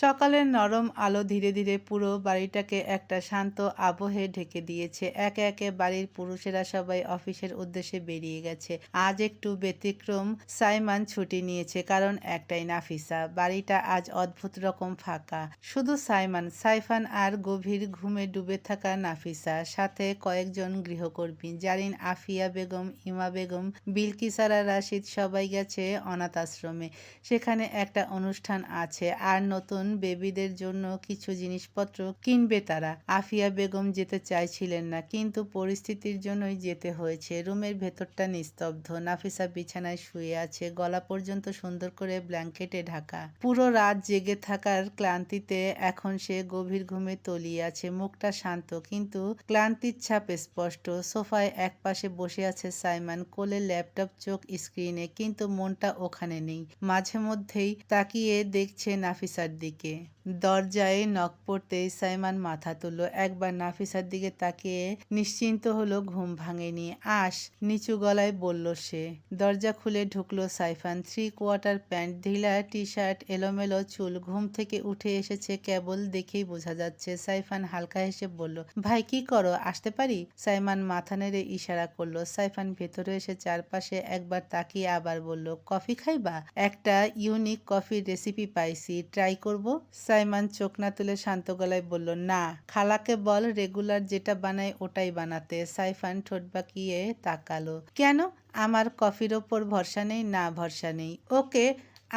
সকালের নরম আলো ধীরে ধীরে পুরো বাড়িটাকে একটা শান্ত আবহে ঢেকে দিয়েছে। একে একে বাড়ির পুরুষেরা সবাই অফিসের উদ্দেশ্যে বেরিয়ে গেছে। আজ একটু ব্যতিক্রম, সাইমন ছুটি নিয়েছে, কারণ একটাই, নাফিসা। বাড়িটা আজ অদ্ভুত রকম ফাঁকা। শুধু সাইমন, সাইফান আর গভীর ঘুমে ডুবে থাকা নাফিসা, সাথে কয়েকজন গৃহকর্মী, জারিন, আফিয়া বেগম, ইমা বেগম, বিলকিসারা, রাশিদ, সবাই গেছে অনাথ আশ্রমে। সেখানে একটা অনুষ্ঠান আছে আর নতুন বেবিদের জন্য কিছু জিনিসপত্র কিনবে তারা। আফিয়া বেগম যেতে চাইছিলেন না, কিন্তু পরিস্থিতির জন্যই যেতে হয়েছে। রুমের ভেতরটা নিস্তব্ধ। নাফিসা বিছানায় শুয়ে আছে, গলা পর্যন্ত সুন্দর করে ব্ল্যাঙ্কেটে ঢাকা। পুরো রাত জেগে থাকার ক্লান্তিতে এখন সে গভীর ঘুমে তলিয়ে আছে। মুখটা শান্ত, কিন্তু ক্লান্তির ছাপ স্পষ্ট। সোফায় একপাশে বসে আছে সাইমন, কোলে ল্যাপটপ, চোখ স্ক্রিনে, কিন্তু মনটা ওখানে নেই। মাঝে মধ্যেই তাকিয়ে দেখছে নাফিসার দিকে। দরজায় নক পড়তেই সাইমন মাথা তুলল। একবার নাফিসার দিকে তাকিয়ে নিশ্চিন্ত হলো, ঘুম ভাঙেনি। আস, নিচু গলায় বলল সে। দরজা খুলে ঢুকলো সাইফান। 3/4 প্যান্ট, ঢিলা টি শার্ট, এলোমেলো চুল। ঘুম থেকে উঠে এসেছে কেবল, দেখেই বোঝা যাচ্ছে। সাইফান হালকা হেসে বলল, ভাই কি করো, আসতে পারি? সাইমন মাথা নেড়ে ইশারা করলো। সাইফান ভেতরে এসে চারপাশে একবার তাকিয়ে আবার বলল, কফি খাইবা? একটা ইউনিক কফির রেসিপি পাইছি, ট্রাই করব? সাইমন চোখ না তুলে শান্ত গলায় বলল, না, খালাকে বল রেগুলার যেটা বানায় ওটাই বানাতে। সাইফান ঠোঁট বাঁকিয়ে তাকালো। কেন? আমার কফির ওপর ভরসা নেই? না, ভরসা নেই। ওকে,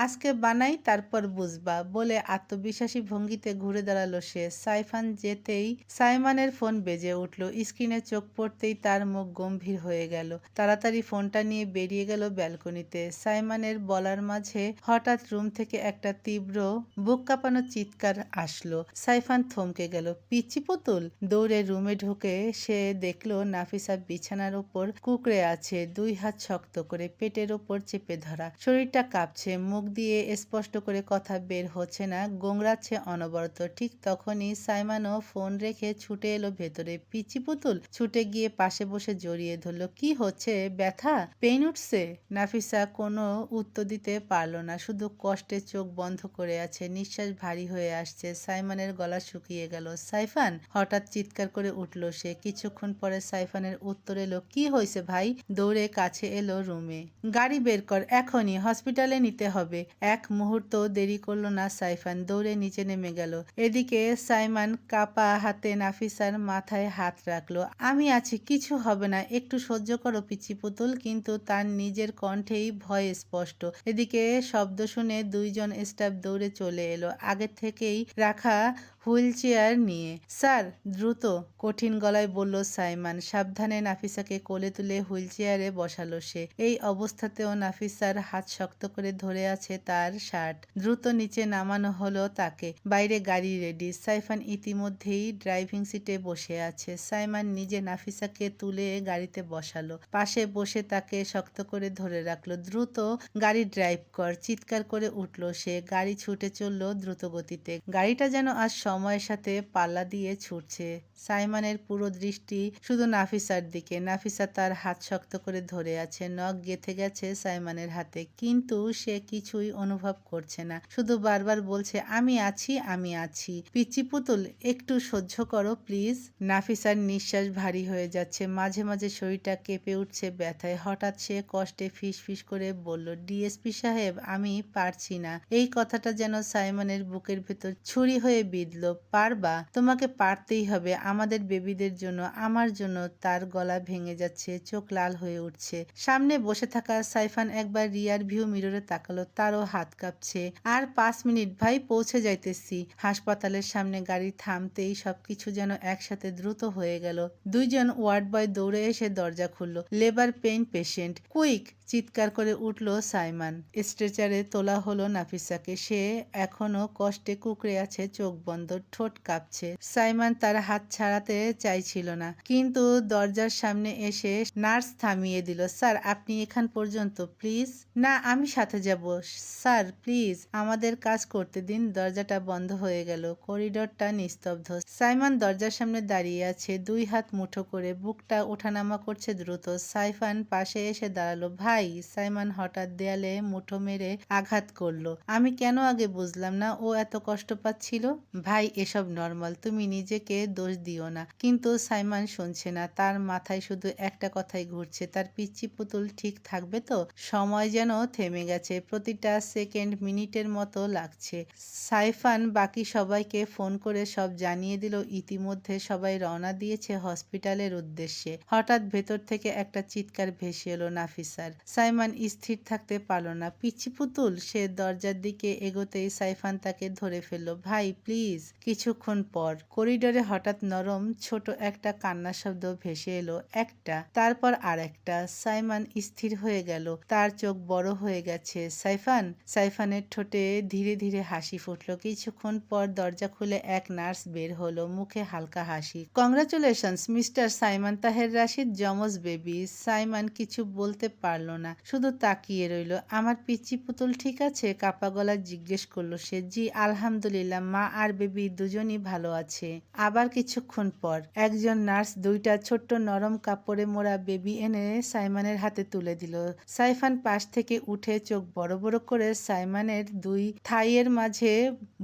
আজকে বানাই, তারপর বুঝবা, বলে আত্মবিশ্বাসী ভঙ্গিতে ঘুরে দাঁড়ালো সে। সাইফান যেতেই সাইমনের ফোন বেজে উঠল। স্ক্রিনে চোখ পড়তেই তার মুখ গম্ভীর হয়ে গেল। তাড়াতাড়ি ফোনটা নিয়ে বেরিয়ে গেল ব্যালকনিতে। সাইমনের বলার মাঝে হঠাৎ রুম থেকে একটা তীব্র বুক কাঁপানো চিৎকার আসলো। সাইফান থমকে গেল। পিচ্চি পুতুল! দৌড়ে রুমে ঢুকে সে দেখলো নাফিসা বিছানার উপর কুঁকড়ে আছে, দুই হাত শক্ত করে পেটের ওপর চেপে ধরা। শরীরটা কাঁপছে, মুখ দিয়ে স্পষ্ট করে কথা বের হচ্ছে না, গোংড়াচ্ছে অনবরত। ঠিক তখনই সাইমনও ফোন রেখে ছুটে এলো ভেতরে। পিচ্চি পুতুল ছুটে গিয়ে পাশে বসে জড়িয়ে ধরলো। কি হচ্ছে? ব্যথা? পেইন উঠছে? নাফিসা কোনো উত্তর দিতে পারল না, শুধু কষ্টে চোখ বন্ধ করে আছে। নিঃশ্বাস ভারী হয়ে আসছে। সাইমনের গলা শুকিয়ে গেল। সাইফান! হঠাৎ চিৎকার করে উঠল সে। কিছুক্ষণ পরে সাইফানের উত্তর এলো, কি হয়েছে ভাই? দৌড়ে কাছে এলো রুমে। গাড়ি বের কর, এখনই হসপিটালে নিতে হবে। এক মুহূর্ত দেরি করলো না সাইফান, দৌড়ে নিচে নেমে গেল। এদিকে সাইমন কাপা হাতে নাফিসার মাথায় হাত রাখলো। আমি আছি, কিছু হবে না, একটু সহ্য করো পিচ্চি পুতুল। কিন্তু তার নিজের কণ্ঠেই ভয় স্পষ্ট। এদিকে শব্দ শুনে দুইজন স্টাফ দৌড়ে চলে এলো, আগে থেকেই রাখা হুইল চেয়ার নিয়ে। স্যার, দ্রুত, কঠিন গলায় বলল সাইমন। সাবধানে নাফিসাকে কোলে তুলে হুইল চেয়ারে বসালো সে। এই অবস্থাতেও নাফিসার হাত শক্ত করে ধরে আছে তার শার্ট। দ্রুত নিচে নামানো হলো তাকে। বাইরে গাড়ি রেডি। সাইফান ইতিমধ্যেই ড্রাইভিং সিটে বসে আছে। সাইমন নিজে নাফিসাকে তুলে গাড়িতে বসালো। পাশে বসে তাকে শক্ত করে ধরে রাখলো। দ্রুত গাড়ি ড্রাইভ কর, চিৎকার করে উঠল সে। গাড়ি ছুটে চলল দ্রুত গতিতে। গাড়িটা যেন আজ সময়ের সাথে পাল্লা দিয়ে ছুটছে। সাইমনের পুরো দৃষ্টি শুধু নাফিসার দিকে। নাফিসা তার হাত শক্ত করে ধরে আছে, নখ গেঁথে গেছে সাইমনের হাতে, কিন্তু সে কিছুই অনুভব করছে না, শুধু বারবার বলছে, আমি আছি, আমি আছি। পিচ্চি পুতুল, একটু সহ্য করো প্লিজ। নাফিসার নিঃশ্বাস ভারী হয়ে যাচ্ছে, মাঝে মাঝে শরীরটা কেঁপে উঠছে ব্যথায়। হঠাৎ সে কষ্টে ফিস ফিস করে বলল, ডিএসপি সাহেব, আমি পারছি না। এই কথাটা যেন সাইমনের বুকের ভেতর ছুরি হয়ে বিঁধল। পারবা? তোমাকে পারতেই হবে, আমাদের বেবিদের জন্য, আমার জন্য। তার গলা ভেঙে যাচ্ছে, চোখ লাল হয়ে উঠছে। সামনে বসে থাকা সাইফান একবার রিয়ার ভিউ মিররে তাকালো, তারও হাত কাঁপছে। আর 5 মিনিট ভাই, পৌঁছে যাইতেছি। হাসপাতালের সামনে গাড়ি থামতেই সবকিছু যেন একসাথে দ্রুত হয়ে গেল। দুইজন ওয়ার্ড বয় দৌড়ে এসে দরজা খুলল। Labour pain patient, quick! চিৎকার করে উঠল সাইমন। স্ট্রেচারে তোলা হলো নাফিসাকে। সে এখনো কষ্টে কুঁকড়ে আছে, চোখ বন্ধ, ঠোঁট কাঁপছে। সাইমন তার হাত ছাড়াতে চাইছিল না, কিন্তু দরজার সামনে এসে নার্স থামিয়ে দিল। স্যার, আপনি এখান পর্যন্ত প্লিজ। না, আমি সাথে যাব। স্যার প্লিজ আমাদের কাজ করতে দিন। দরজাটা বন্ধ হয়ে গেল। করিডোরটা নিস্তব্ধ। সাইমন দরজার সামনে দাঁড়িয়ে আছে, দুই হাত মুঠো করে, বুকটা ওঠানামা করছে দ্রুত। সাইফান পাশে এসে দাঁড়ালো। ভাই, সাইমন হঠাৎ দেয়ালে মুঠো মেরে আঘাত করলো। আমি কেন আগে বুঝলাম না ও এত কষ্ট পাচ্ছিল? ভাই, এসব নর্মাল, তুমি নিজেকে দোষ দিও না। কিন্তু সাইমন শুনছে না, তার মাথায় শুধু একটা কথাই ঘুরছে, তার পিচ্চি পুতুল ঠিক থাকবে তো? সময় যেন থেমে গেছে, প্রতিটা সেকেন্ড মিনিটের মতো লাগছে। সাইফান বাকি সবাইকে ফোন করে সব জানিয়ে দিল। ইতিমধ্যে সবাই রওনা দিয়েছে হসপিটালের উদ্দেশ্যে। হঠাৎ ভেতর থেকে একটা চিৎকার ভেসে এলো নাফিসার। সাইমন স্থির থাকতে পারল না। পিচ্চি পুতুল! সে দরজার দিকে এগোতেই সাইফান তাকে ধরে ফেলল। ভাই প্লিজ! কিছুক্ষণ পর করিডোরে হঠাৎ নরম ছোট একটা কান্নার শব্দ ভেসে এলো, একটা, তারপর আর একটা। সাইমন স্থির হয়ে গেল, তার চোখ বড় হয়ে গেছে। সাইফানের ঠোঁটে ধীরে ধীরে হাসি ফুটল। কিছুক্ষণ পর দরজা খুলে এক নার্স বের হলো, মুখে হালকা হাসি। Congratulations mister Simon Taher Rashid, যমজ বেবি। সাইমন কিছু বলতে পারল না, শুধু তাকিয়ে রইল। আমার পিচ্চি পুতুল ঠিক আছে? কাপা গলা জিজ্ঞেস করলো সে। জি আলহামদুলিল্লাহ, মা আর বেবি দুজনই ভালো আছে। আবার কিছুক্ষণ পর একজন নার্স দুইটা ছোট্ট নরম কাপড়ে মোড়া বেবি এনে সাইমনের হাতে তুলে দিল। সাইফান পাশ থেকে উঠে চোখ বড় বড় করে সাইমনের দুই থাইয়ের মাঝে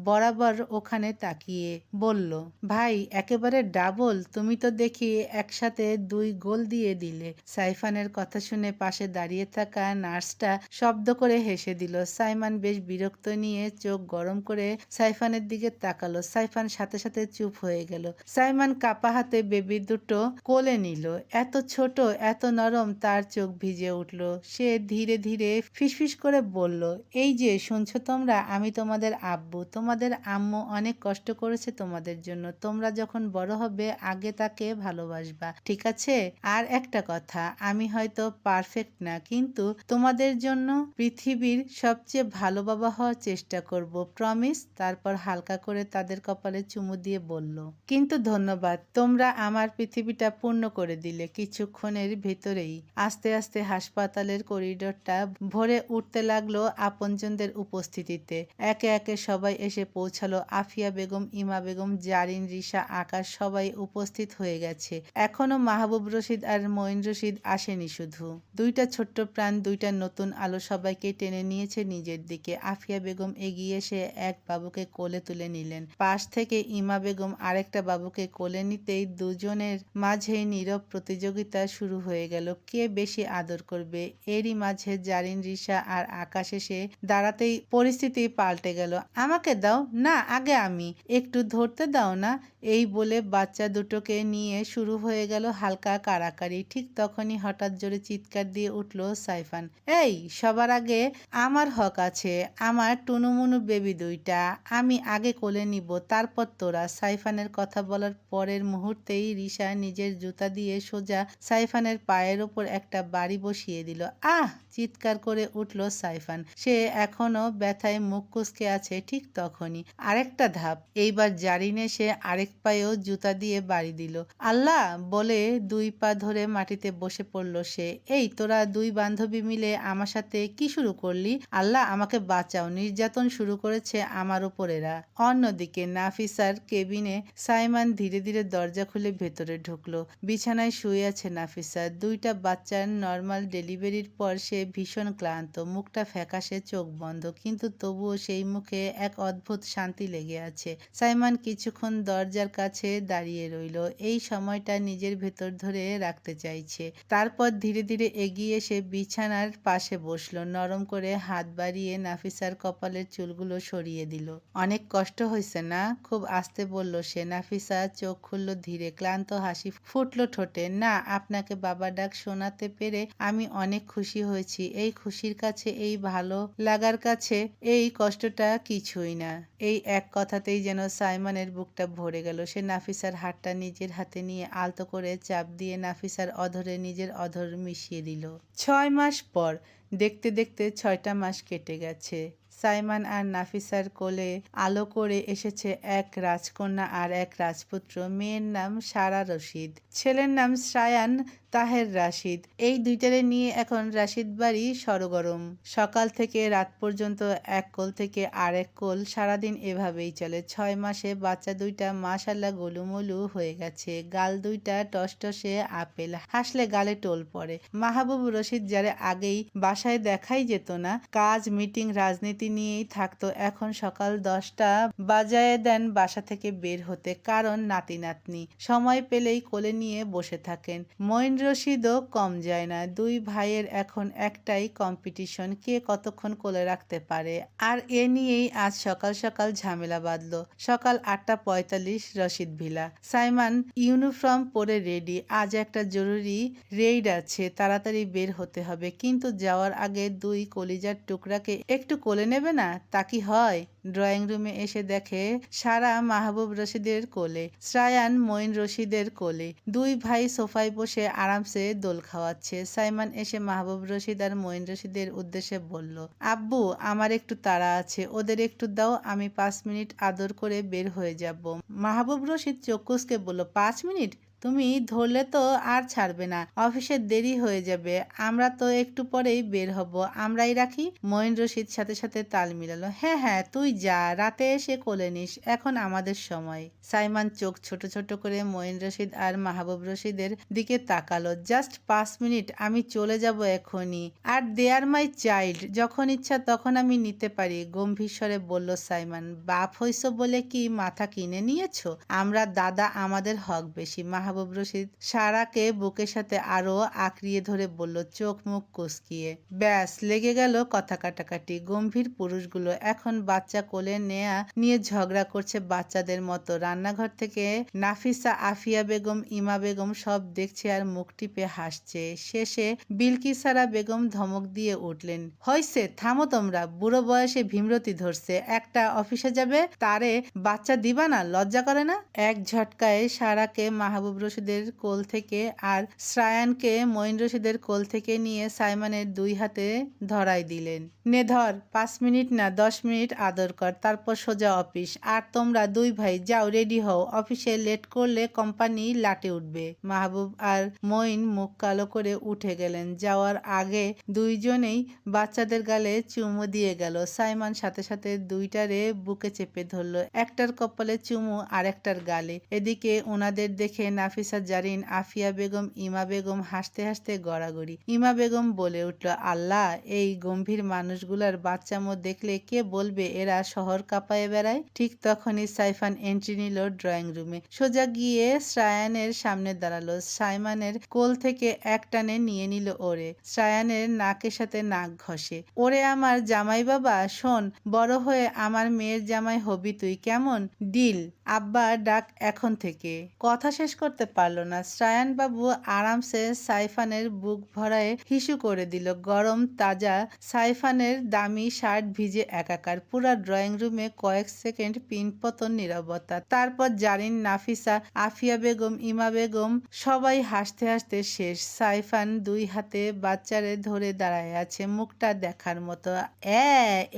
বরাবর ওখানে তাকিয়ে বলল, ভাই একেবারে ডাবল, তুমি তো দেখি একসাথে দুই গোল দিয়ে দিলে। সাইফানের কথা শুনে পাশে দাঁড়িয়ে থাকা নার্সটা শব্দ করে হেসে দিল। সাইমন বেশ বিরক্ত নিয়ে চোখ গরম করে সাইফানের দিকে তাকালো। সাইফান সাথে সাথে চুপ হয়ে গেল। সাইমন কাপা হাতে বেবি দুটো কোলে নিল। এত ছোট, এত নরম, তার চোখ ভিজে উঠল। সে ধীরে ধীরে ফিসফিস করে বলল, এই যে শুনছো তোমরা, আমি তোমাদের আব্বু। তোমাদের আম্মু অনেক কষ্ট করেছে তোমাদের জন্য। তোমরা যখন বড় হবে আগে তাকে ভালোবাসবা, ঠিক আছে? আর একটা কথা, আমি হয়তো পারফেক্ট না, কিন্তু তোমাদের জন্য পৃথিবীর সবচেয়ে ভালো বাবা হওয়ার চেষ্টা করব, প্রমিস। তারপর হালকা করে তাদের কপালে চুমু দিয়ে বলল, কিন্তু ধন্যবাদ, তোমরা আমার পৃথিবীটা পূর্ণ করে দিলে। কিছুক্ষণের ভেতরেই আস্তে আস্তে হাসপাতালের করিডোরটা ভরে উঠতে লাগলো আপনজনদের উপস্থিতিতে। একে একে সবাই এসে পৌঁছালো। আফিয়া বেগম, ইমা বেগম, জারিন, রিশা, আকাশ সবাই উপস্থিত হয়ে গেছে। এখনো মাহবুব রশিদ আর মঈন রশিদ আসেনি। শুধু দুইটা ছোট্ট প্রাণ, দুইটা নতুন আলো সবাইকে টেনে নিয়েছে নিজের দিকে। আফিয়া বেগম এগিয়ে এসে এক বাবুকে কোলে তুলে নিলেন। পাশ থেকে ইমা বেগম আরেকটা বাবুকে কোলে নিতেই দুজনের মাঝে নীরব প্রতিযোগিতা শুরু হয়ে গেল, কে বেশি আদর করবে। এরই মাঝে জারিন, রিশা আর আকাশ এসে দাঁড়াতেই পরিস্থিতি পাল্টে গেল। আমাকে দাও না, আগে আমি, একটু ধরতে দাও না। এই বলে বাচ্চা দুটোকে নিয়ে শুরু হয়ে গেল হালকা কাড়াকাড়ি। ঠিক তখনই হঠাৎ জোরে চিৎকার দিয়ে উঠল সাইফান, এই সবার আগে আমার হক আছে, আমার টুনুমুনু বেবি দুইটা আমি আগে কোলে নিব, তারপর তোরা। সাইফানের কথা বলার পরের মুহূর্তেই রিশা নিজের জুতা দিয়ে সোজা সাইফানের পায়ের ওপর একটা বাড়ি বসিয়ে দিল। আহ! চিৎকার করে উঠল সাইফান। সে এখনো ব্যথায় মুখ কুঁচকে আছে। ঠিক তখনই আরেকটা ধাপ। এইবার জারিন এসে আরেক পায়েও জুতা দিয়ে বাড়ি দিল। আল্লাহ! বলে দুই পা ধরে মাটিতে বসে পড়ল সে। এই তোরা দুই বান্ধবী মিলে আমার সাথে কি শুরু করলি? আল্লাহ আমাকে বাঁচাও, নির্যাতন শুরু করেছে আমার উপর এরা। অন্যদিকে নাফিসার কেবিনে সাইমন ধীরে ধীরে দরজা খুলে ভেতরে ঢুকলো। বিছানায় শুয়ে আছে নাফিসা। দুইটা বাচ্চার নর্মাল ডেলিভারির পর সে ভীষণ ক্লান্ত, মুখটা ফ্যাকাশে, চোখ বন্ধ, কিন্তু তবুও সেই মুখে এক অদ্ভুত শান্তি লেগে আছে। সাইমন কিছুক্ষণ দরজার কাছে দাঁড়িয়ে রইল, এই সময়টা নিজের ভেতর ধরে রাখতে চাইছে। তারপর ধীরে ধীরে এগিয়ে এসে বিছানার পাশে বসলো, নরম করে হাত বাড়িয়ে নাফিসার কপালের চুলগুলো সরিয়ে দিল। অনেক কষ্ট হয়েছে না? খুব আস্তে বলল সে। নাফিসা চোখ খুলল ধীরে, ক্লান্ত হাসি ফুটল ঠোঁটে। না, আপনাকে বাবা ডাক শোনাতে পেরে আমি অনেক খুশি হয়েছি। এই খুশির কাছে, এই ভালো লাগার কাছে এই কষ্টটা কিছুই না। এই এক কথাতেই যেন সাইমনের বুকটা ভরে গেল। সে নাফিসার হাতটা নিজের হাতে নিয়ে আলতো করে চাপ দিয়ে নাফিসার অধরে নিজের অধর মিশিয়ে দিল। 6 মাস পর। দেখতে দেখতে 6টা মাস কেটে গেছে। সাইমন আর নাফিসার কোলে আলো করে এসেছে এক রাজকন্যা আর এক রাজপুত্র। মেয়ের নাম সারা রশিদ, ছেলের নাম সায়ান তাহের রাশিদ। এই দুইটারে নিয়ে এখন রাশিদ বাড়ি সরগরম। সকাল থেকে রাত পর্যন্ত এক কোল থেকে আরেক কোল, সারাদিন এভাবেই চলে। 6 মাসে বাচ্চা দুইটা মাশাআল্লাহ গোলুমলু হয়ে গেছে। গাল দুইটা টসটসে আপেল, হাসলে গালে টোল পড়ে। মাহবুব রশিদ যারে আগেই বাসায় দেখাই যেত না, কাজ মিটিং রাজনীতি নিয়েই থাকতো, এখন সকাল 10টা বাজায় দেন বাসা থেকে বের হতে, কারণ নাতি নাতনি সময় পেলেই কোলে নিয়ে বসে থাকেন। মঈন রশিদও কম যায় না। দুই ভাইয়ের এখন একটাই কম্পিটিশন, কে কতক্ষণ কোলে রাখতে পারে। আর এ নিয়েই আজ সকাল সকাল ঝামেলা বাঁধল। সকাল 8:45 রশিদ ভিলা। সাইমান ইউনিফর্ম পরে রেডি, আজ একটা জরুরি রেইড আছে, তাড়াতাড়ি বের হতে হবে। কিন্তু যাওয়ার আগে দুই কলিজার টুকরাকে একটু কোলে নেবে না? তা কি হয়? ড্রয়িং রুমে এসে দেখে সারা মাহবুব রশিদের কোলে, শ্রায়ান মঈন রশিদের কোলে। দুই ভাই সোফায় বসে আরামসে দোল খাওয়াচ্ছে। সাইমান এসে মাহবুব রশিদ আর মঈন রশিদের উদ্দেশ্যে বলল, আব্বু আমার একটু তাড়া আছে, ওদের একটু দাও, আমি 5 মিনিট আদর করে বের হয়ে যাব। মাহবুব রশিদ চোখ কুঁচকে বলল, 5 মিনিট? তুমি ধরলে তো আর ছাড়বে না, অফিসের দেরি হয়ে যাবে। আমরা তো একটু পরেই বের হব, আমরাই রাখি। মঈন রশিদ সাথে সাথে তাল মিলালো, হ্যাঁ হ্যাঁ তুই যা, রাতে এসে কোলে নিস, এখন আমাদের সময়। সাইমান চোখ ছোট ছোট করে মঈন রশিদ আর মাহবুব রশিদের দিকে তাকালো। জাস্ট 5 মিনিট, আমি চলে যাব এখনই। আর দে আর মাই চাইল্ড, যখন ইচ্ছা তখন আমি নিতে পারি, গম্ভীর স্বরে বলল সাইমান। বাপ হইছ বলে কি মাথা কিনে নিয়েছো? আমরা দাদা, আমাদের হক বেশি। মাহবুব রশিদ সারাকে বুকের সাথে আরো আঁকড়িয়ে ধরে বলল, চোখ মুখ কুচকিয়ে। ব্যাস লেগে গেল কথা কাটাকাটি। গম্ভীর পুরুষগুলো এখন বাচ্চা কোলে নেয়া নিয়ে ঝগড়া করছে বাচ্চাদের মতো। রান্নাঘর থেকে নাফিসা, আফিয়া বেগম, ইমা বেগম সব দেখছে আর মুখ টিপে হাসছে। শেষে বিলকিসারা বেগম ধমক দিয়ে উঠলেন, হইছে, থামো তোমরা, বুড়ো বয়সে ভীমরতি ধরছে, একটা অফিসে যাবে, তারে বাচ্চা দিবা না? লজ্জা করে না? এক ঝটকায় সারাকে মাহবুব রশিদের কোল থেকে আর শ্রায়ানকে মঈন রশিদের কোল থেকে নিয়ে সাইমানের দুই হাতে ধরাই দিলেন। নে ধর, 5 মিনিট না 10 মিনিট আদর কর, তারপর সোজা অফিস। আর তোমরা দুই ভাই যাও, রেডি হও, অফিসে লেট করলে কোম্পানি লাটে উঠবে। মাহবুব আর মঈন মুখ কালো করে উঠে গেলেন। যাওয়ার আগে দুইজনেই বাচ্চাদের গালে চুমু দিয়ে গেল। সাইমান সাথে সাথে দুইটারে বুকে চেপে ধরল, একটার কপালে চুমু আর একটার গালে। এদিকে ওনাদের দেখে নাফিসা জারিন, আফিয়া বেগম, ইমা বেগম হাসতে হাসতে গড়াগড়ি। ইমা বেগম বলে উঠল, আল্লাহ, এই গম্ভীর মানুষগুলার বাচ্চামো দেখলে কে বলবে এরা শহর কাঁপায়ে বেড়ায়। ঠিক তখনই সাইফান এন্ট্রি নিল ড্রয়িং রুমে। সোজা গিয়ে শ্রায়ানের সামনে দাঁড়ালো। সাইমানের কোল থেকে এক টানে নিয়ে নিল ওরে। শ্রায়ানের নাকের সাথে নাক ঘষে। ওরে আমার জামাই বাবা, শোন, বড় হয়ে আমার মেয়ের জামাই হবি তুই, কেমন? ডিল? আব্বা ডাক এখন থেকে। কথা শেষ করতে পারল না। শ্রায়ান বাবু আরামসে সাইফানের বুক ভরায় হিসু করে দিল। গরম তাজা সাইফানের দামি শার্ট ভিজে একাকার। পুরা ড্রয়িং রুমে কয়েক সেকেন্ড পিনপতন নীরবতা। তারপর জারিন, নাফিসা, আফিয়া বেগম, ইমা বেগম সবাই হাসতে হাসতে শেষ। সাইফান দুই হাতে বাচ্চারে ধরে দাঁড়ায় আছে, মুখটা দেখার মতো।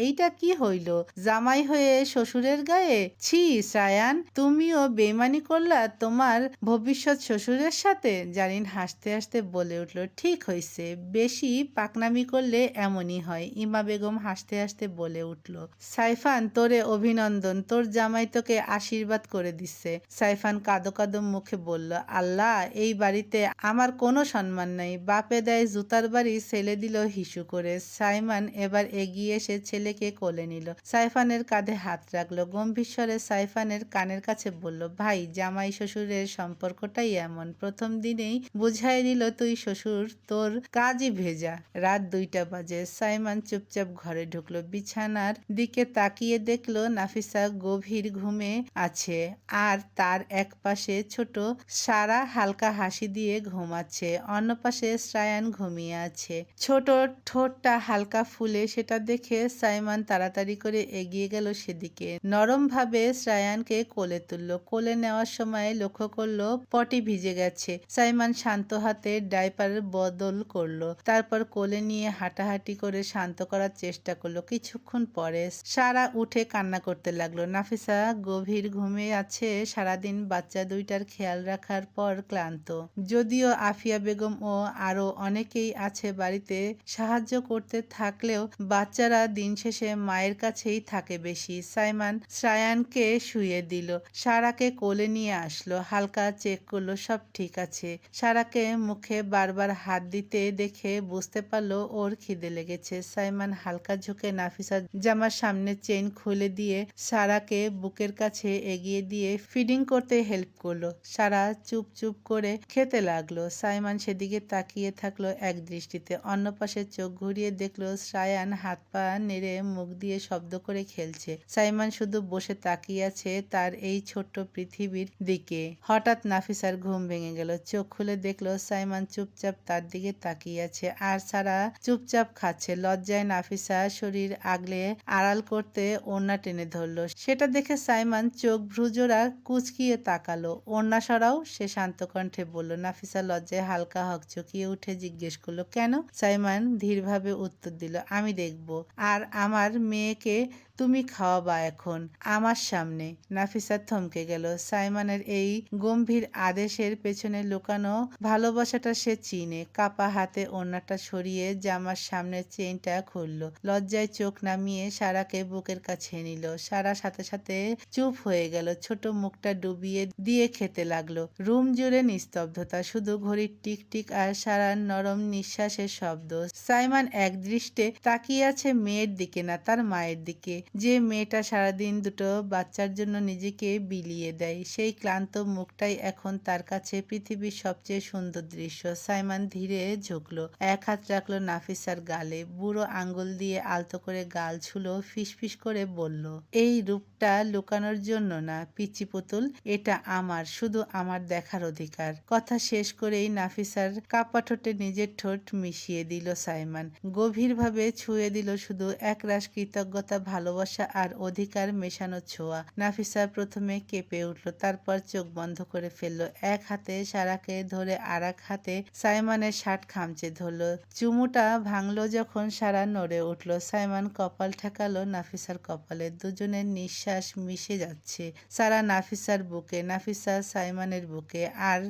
এইটা কি হইল? জামাই হয়ে শ্বশুরের গায়ে? ছি শ্রায়ান, তুমিও বেইমানি করলা তোমার ভবিষ্যৎ শ্বশুরের সাথে। জারিন হাসতে হাসতে বলে উঠল, ঠিক হইছে, বেশি পাকনামি করলে এমনই হয়। ইমা বেগম হাসতে হাসতে বলে উঠল, সাইফান তোরে অভিনন্দন, তোর জামাই তোকে আশীর্বাদ করে দিচ্ছে। সাইফান কাঁদো কাঁদো মুখে বলল, আল্লাহ, এই বাড়িতে আমার কোনো সম্মান নাই, বাপে দেয় জুতার বাড়ি, ছেলে দিল হিসু করে। সাইমান এবার এগিয়ে এসে ছেলেকে কোলে নিল। সাইফানের কাঁধে হাত রাখলো। গম্ভীর স্বরে সাইফানের কানের কাছে বলল, ভাই, জামাই শ্বশুরের সম্পর্কটাই এমন, প্রথম দিনেই বুঝাই দিল তুই শ্বশুর, তোর কাজই ভেজা। রাত 2টা বাজে। সাইমান চুপচাপ ঘরে ঢুকলো। বিছানার দিকে তাকিয়ে দেখলো নাফিসা গভীর ঘুমে আছে আর তার এক পাশে ছোট সারা হালকা হাসি দিয়ে ঘুমাচ্ছে, অন্য পাশে শ্রায়ান ঘুমিয়ে আছে। ছোট ঠোঁটটা হালকা ফুলে, সেটা দেখে সাইমান তাড়াতাড়ি করে এগিয়ে গেল সেদিকে। নরম ভাবে শ্রায়ানকে কোলে তুলল। কোলে নেওয়ার সময় লক্ষ্য করলো পটি ভিজে গেছে। সাইমান শান্ত হাতে ডাইপার বদল করলো, তারপর কোলে নিয়ে হাঁটাহাঁটি করে শান্ত করার চেষ্টা করলো। কিছুক্ষণ পরে সারা উঠে কান্না করতে লাগলো। নাফিসা গভীর ঘুমে আছে। সারাদিন বাচ্চা দুইটার খেয়াল রাখার পর ক্লান্ত। যদিও আফিয়া বেগম ও আরো অনেকেই আছে বাড়িতে সাহায্য করতে থাকলেও বাচ্চারা দিন শেষে মায়ের কাছেই থাকে বেশি। সাইমান শ্রায়ানকে শুইয়ে দিল, সারাকে কোলে নিয়ে আসলো, হালকা চেক করলো সব ঠিক আছে। সারাকে মুখে বারবার হাত দিতে দেখে বুঝতে পারলো ওর খিদে লেগেছে। সাইমান হালকা ঝুঁকে নাফিসার জামার সামনে চেইন খুলে দিয়ে সারাকে বুকের কাছে এগিয়ে দিয়ে ফিডিং করতে হেল্প করলো। সারা চুপ চুপ করে খেতে লাগলো। সাইমান সেদিকে তাকিয়ে থাকলো এক দৃষ্টিতে। অন্য পাশে চোখ ঘুরিয়ে দেখলো শ্রায়ান হাত পা নেড়ে মুখ দিয়ে শব্দ করে খেলছে। সাইমান শুধু বসে তাকিয়ে আছে তার এই ছোট্ট পৃথিবীর দিকে। হঠাৎ নাফিসার ঘুম ভেঙে গেল। চোখ খুলে দেখলো সাইমান চুপচাপ তার দিকে তাকিয়ে আছে আর সারা চুপচাপ খাচ্ছে। লজ্জায় নাফিসা শরীর আগলে আড়াল করতে ওড়না টেনে ধরলো। সেটা দেখে সাইমান চোখ ভ্রুজোড়া কুচকিয়ে তাকালো। ওড়না সরাও, সে শান্ত কণ্ঠে বলল। নাফিসা লজ্জায় হালকা হকচকিয়ে উঠে জিজ্ঞেস করলো, কেন? সাইমান ধীরভাবে উত্তর দিল, আমি দেখব। আর আমার মেয়েকে তুমি খাওয়াবা এখন আমার সামনে। নাফিসা থমকে গেল। সাইমানের এই গম্ভীর আদেশের পেছনে লুকানো ভালোবাসাটা সে চিনে। কাপা হাতে ওড়নাটা সরিয়ে জামার সামনের চেইনটা খুলল। লজ্জায় চোখ নামিয়ে সারাকে বুকের কাছে নিল। সারা সাথে সাথে চুপ হয়ে গেল, ছোট মুখটা ডুবিয়ে দিয়ে খেতে লাগলো। রুম জুড়ে নিস্তব্ধতা, শুধু ঘড়ির টিকটিক আর সারার নরম নিঃশ্বাসের শব্দ। সাইমান একদৃষ্টে তাকিয়ে আছে মেয়ের দিকে না, তার মায়ের দিকে, যে মেয়েটা সারাদিন দুটো বাচ্চার জন্য নিজেকে বিলিয়ে দেয়। সেই ক্লান্ত মুখটাই এখন তার কাছে পৃথিবীর সবচেয়ে সুন্দর দৃশ্য। সাইমান ধীরে ঝুঁকলো, এক হাত রাখলো নাফিসার গালে, বুড়ো আঙ্গুল দিয়ে আলতো করে গাল ছুলো, ফিসফিস করে বলল, এই রূপটা লুকানোর জন্য না পিচি পুতুল, এটা আমার, শুধু আমার দেখার অধিকার। কথা শেষ করেই নাফিসার কাপা ঠোঁটে নিজের ঠোঁট মিশিয়ে দিল সাইমান। গভীরভাবে ছুঁয়ে দিল শুধু একরাশ কৃতজ্ঞতা, ভালোবাসা আর অধিকার মেশানো ছোঁয়া। নাফিসা প্রথমে কেঁপে উঠল, তারপর চোখ বন্ধ করে ফেললো। এক হাতে সারাকে ধরে আর এক হাতে সাইমানের শার্ট খামচে ধরল। চুমুটা ভাঙলো যখন সারা নড়ে উঠল। সাইমান কপাল ঠেকালো নাফিসার কপালে। দুজনের নিঃশ্বাস মিশে যাচ্ছে। সারা নাফিসার বুকে, নাফিসা সাইমানের বুকে, আর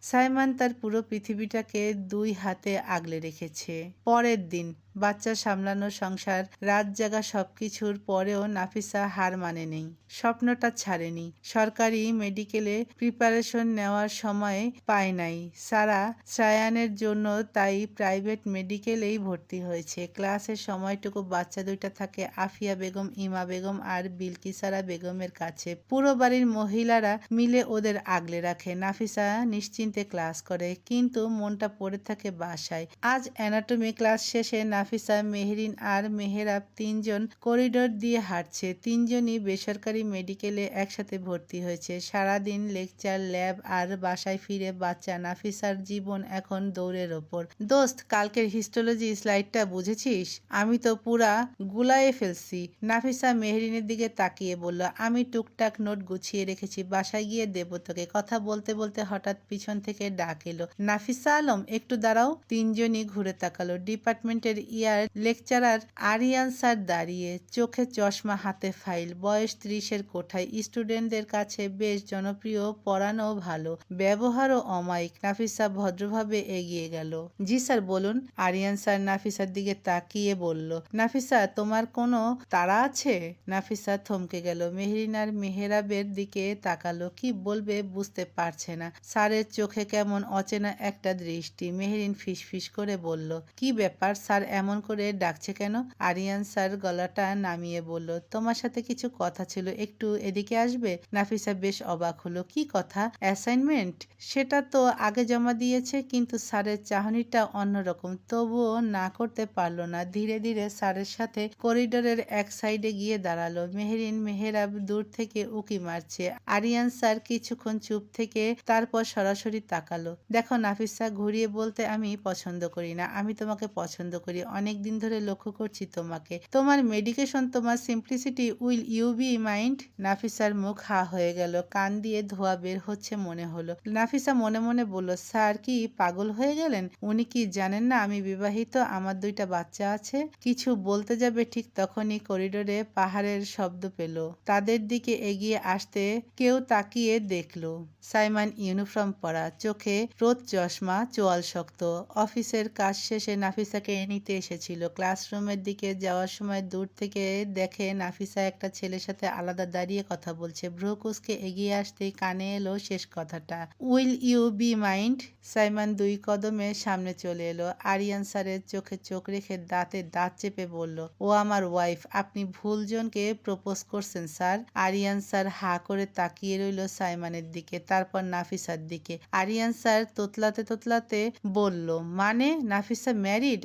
সাইমান তার পুরো পৃথিবীটাকে দুই হাতে আগলে রেখেছে। পরের দিন বাচ্চা সামলানো, সংসার, রাত জাগা সবকিছুর পরেও নাফিসা হার মানেনি, স্বপ্নটা ছাড়েনি। সরকারি মেডিকেলে প্রিপারেশন নেওয়ার সময় পায় নাই সারা শ্রায়ানের জন্য, তাই প্রাইভেট মেডিকেলেই ভর্তি হয়েছে। ক্লাসের সময়টুকু বাচ্চা দুইটা থাকে আফিয়া বেগম, ইমা বেগম আর বিলকিসারা বেগমের কাছে। পুরো বাড়ির মহিলারা মিলে ওদের আগলে রাখে। নাফিসা নিশ্চিন্তে ক্লাস করে, কিন্তু মনটা পড়ে থাকে বাসায়। আজ অ্যানাটমি ক্লাস শেষে নাফিসা, মেহরিন আর মেহেরাব তিনজন করিডোর দিয়ে হাঁটছে। তিনজনই বেসরকারি মেডিকেলে একসাথে ভর্তি হয়েছে। সারাদিন লেকচার, ল্যাব আর বাসায় ফিরে বাচ্চা। নাফিসার জীবন এখন দৌড়ের ওপর। দোস্ত, কালকের হিস্টোলজি স্লাইডটা বুঝেছিস? আমি তো পুরা গুলায়ে ফেলছি। নাফিসা মেহরিনের দিকে তাকিয়ে বলল, আমি টুকটাক নোট গুছিয়ে রেখেছি, বাসায় গিয়ে দেবো তোকে। কথা বলতে বলতে হঠাৎ পিছন থেকে ডাক এলো, নাফিসা আলম, একটু দাঁড়াও। তিনজনই ঘুরে তাকালো। ডিপার্টমেন্টের ইয়ার লেকচারার আরিয়ান স্যার দাঁড়িয়ে, চোখে চশমা, হাতে ফাইল, বয়স 30-এর কোঠায়। স্টুডেন্টদের কাছে বেশ জনপ্রিয়, পড়ানো ভালো, ব্যবহারও অমায়িক। নাফিসা ভদ্রভাবে এগিয়ে গেল। জি স্যার, বলুন। আরিয়ান স্যার নাফিসার দিকে তাকিয়ে বলল, নাফিসা, তোমার কোনো তাড়া আছে? নাফিসা থমকে গেল। মেহরিন আর মেহেরাবের দিকে তাকালো, কি বলবে বুঝতে পারছে না। স্যারের চোখে কেমন অচেনা একটা দৃষ্টি। মেহরিন ফিসফিস করে বলল, কি ব্যাপার, স্যার এমন করে ডাকছে কেন? আরিয়ান স্যার গলাটা নামিয়ে বলল, তোমার সাথে কিছু কথা ছিল, একটু এদিকে আসবে? নাফিসা বেশ অবাক হলো, কি কথা? অ্যাসাইনমেন্ট? সেটা তো আগে জমা দিয়েছে, কিন্তু স্যারের চাহনিটা অন্যরকম, তবুও না করতে পারলো না। ধীরে ধীরে স্যারের সাথে করিডোরের এক সাইডে গিয়ে দাঁড়ালো। মেহরিন, মেহেরাব দূর থেকে উকি মারছে। আরিয়ান স্যার কিছুক্ষণ চুপ থেকে তারপর সরাসরি তাকালো। দেখো নাফিসা, ঘুরিয়ে বলতে আমি পছন্দ করি না, আমি তোমাকে পছন্দ করি অনেক দিন ধরে লক্ষ্য করছি তোমাকে। তোমার মেডিকেশন, তোমার simplicity, will you be mind? নাফিসার মুখ হা হয়ে গেল, কান দিয়ে ধোঁয়া বের হচ্ছে মনে হলো। নাফিসা মনে মনে বলল, স্যার কি পাগল হয়ে গেলেন? উনি কি জানেন না আমি বিবাহিত, আমার 2টা বাচ্চা আছে? কিছু বলতে যাবে ঠিক তখনই করিডোরে পাহাড়ের শব্দ পেল। তাদের দিকে এগিয়ে আসতে কেউ তাকিয়ে দেখল সাইমন, ইউনিফর্ম পরা, চোখে রোদ চশমা, চোয়াল শক্ত। অফিসের কাজ শেষে নাফিসাকে নিতে এসেছিল। ক্লাসরুমের দিকে যাওয়ার সময় দূর থেকে দেখে নাফিসা একটা ছেলের সাথে আলাদা দাঁড়িয়ে কথা বলছে। ভ্রু কুঁচকে এগিয়ে আসতেই কানে এলো শেষ কথাটা, will you be mind? Simon 2 কদমে সামনে চলে এলো। আরিয়ান স্যারের চোখে চোখ রেখে দাঁতে দাঁত চেপে বলল, ও আমার ওয়াইফ, আপনি ভুল জনকে প্রপোজ করছেন স্যার। আরিয়ান স্যার হা করে তাকিয়ে রইল সাইমনের দিকে, তারপর নাফিসার দিকে। আরিয়ান স্যার তোতলাতে তোতলাতে বলল, মানে নাফিসা ম্যারিড?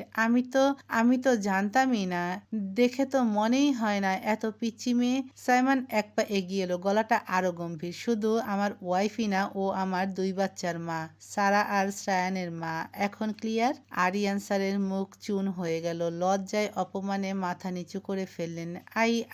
আমি তো জানতামই না, দেখে তো মনেই হয় না এত পিচ্চি মেয়ে। সাইমন এক পা এগিয়ে এলো, গলাটা আরো গম্ভীর, শুধু আমার ওয়াইফই না, ও আমার 2 বাচ্চার মা, সারা আর শ্রায়ানের মা। এখন ক্লিয়ার? আরিয়ান স্যারের মুখ চুন হয়ে গেল, লজ্জায় অপমানে মাথা নিচু করে ফেললেন।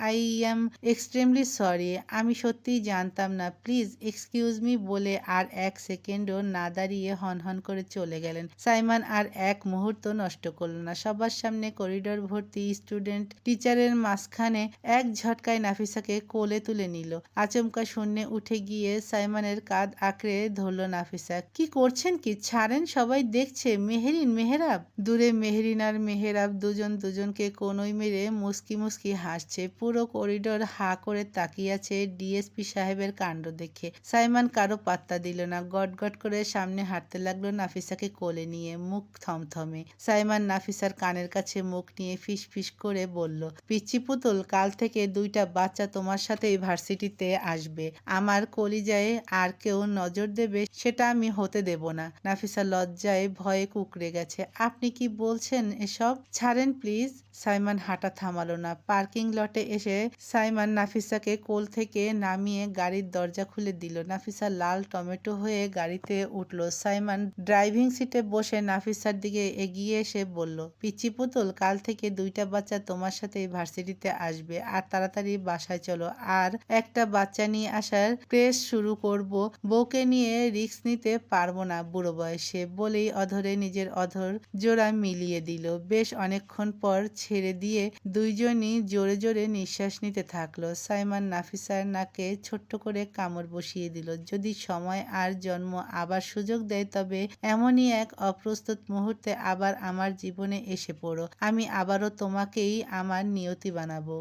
আই অ্যাম এক্সট্রিমলি সরি, আমি সত্যিই জানতাম না, প্লিজ এক্সকিউজ মি বলে আর 1 সেকেন্ডও না দাঁড়িয়ে হনহন করে চলে গেলেন। সাইমন আর এক মুহূর্ত নষ্ট করল না। সবার সামনে করিডোর ভর্তি স্টুডেন্ট, টিচারের মাঝখানে এক ঝটকায় নাফিসাকে কোলে তুলে নিল। আচমকা শূন্যে উঠে গিয়ে সাইমনের কাঁধ আঁকড়ে ধরল নাফিসা। কি করছেন কি? ছাড়েন, সবাই দেখছে। মেহেরিন, মেহেরাব। দূরে মেহেরিন আর মেহেরাব দুজনকে কনুই মেরে মুস্কি মুস্কি হাসছে। পুরো করিডোর হা করে তাকিয়ে আছে ডিএসপি সাহেবের কাণ্ড দেখে। সাইমন কারো পাত্তা দিল না, গটগট করে সামনে হাঁটতে লাগলো নাফিসাকে কোলে নিয়ে, মুখ থমথমে। সাইমন নাফিসার কানের কাছে মুখ নিয়ে ফিস ফিস করে বলল, পিচ্চি পুতুল, কাল থেকে 2টা বাচ্চা তোমার সাথেই ভার্সিটিতে আসবে। আমার কলিজায় আর কেউ নজর দেবে সেটা আমি হতে দেব না। নাফিসা লজ্জায় ভয়ে কুঁকড়ে গেছে। আপনি কি বলছেন এসব? ছাড়েন প্লিজ। সাইমন হাঁটা থামালো না। পার্কিং লটে এসে সাইমন নাফিসাকে কোল থেকে নামিয়ে গাড়ির দরজা খুলে দিল। নাফিসা লাল টমেটো হয়ে গাড়িতে উঠল। সাইমন ড্রাইভিং সিটে বসে নাফিসার দিকে এগিয়ে এসে বলল, পিচ্চি পুতুল, কাল থেকে 2টা বাচ্চা তোমার সাথে ভার্সিটিতে আসবে, আর তাড়াতাড়ি বাসায় চলো। আর একটা বাচ্চা নিয়ে আসার ক্রেজ শুরু করব। বউকে নিয়ে রিস্ক নিতে পারবো না বুড়ো বয়সে। বলেই অধরে নিজের অধর জোড়া মিলিয়ে দিল। বেশ অনেকক্ষণ পর ছেড়ে দিয়ে দুইজনই জোরে জোরে নিঃশ্বাস নিতে থাকলো। সাইমন নাফিসার নাকে ছোট্ট করে কামড় বসিয়ে দিল। যদি সময় আর জন্ম আবার সুযোগ দেয়, তবে এমনই এক অপ্রস্তুত মুহূর্তে আবার আমার জীবনে এসে পড়ো। আমি আবারও তোমাকেই আমার নিয়তি বানাবো।